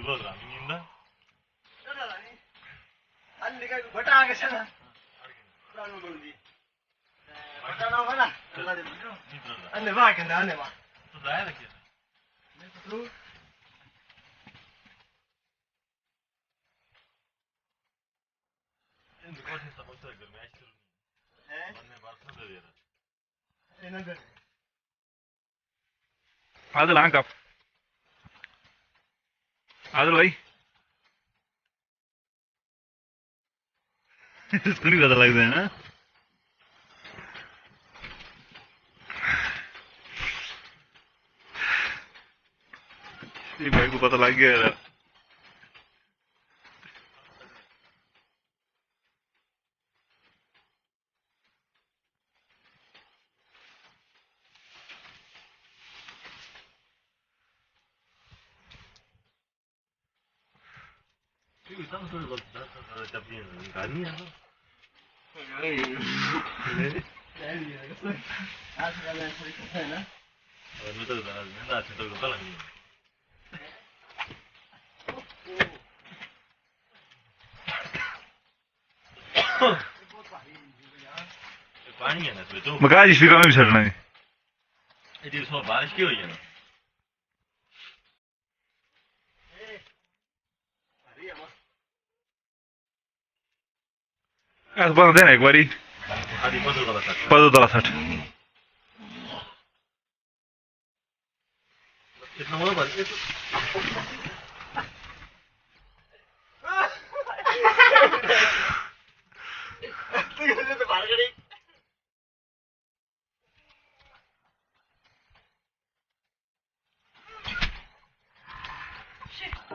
बोल रहा निंदा ಅಲ್ಲಿ ಕೈ ಬಟ ಆಗಸನ ನಾನು ಬಂದಿ ಬಟ ನಾವು ಬಲ ಅಲ್ಲಿ ಬಾ ಕಂದ ಅಲ್ಲಿ ಬಾ तो जाया लगे तू इन दुकान से समोसा घर में आज है मन में बात ना दे रहा ಏನಂದ್ರೆ आदिल हाँ कप आदिल भाई इसको नहीं पता लगता है ना ये भाई को पता लग गया यार क्यों इतना थोड़ी बहुत जब ये गानी है ना आज का मैं थोड़ी है ना और मैं तो ना अच्छे तो पता लगी पानी है ना इसमें तो मकान इस फिक्र में भी छड़ना है ये उसमें बारिश क्यों हुई है ना ऐसा बंद देना एक बारी आधी पता लगा सकता पता तला सट कितना बड़ा बारिश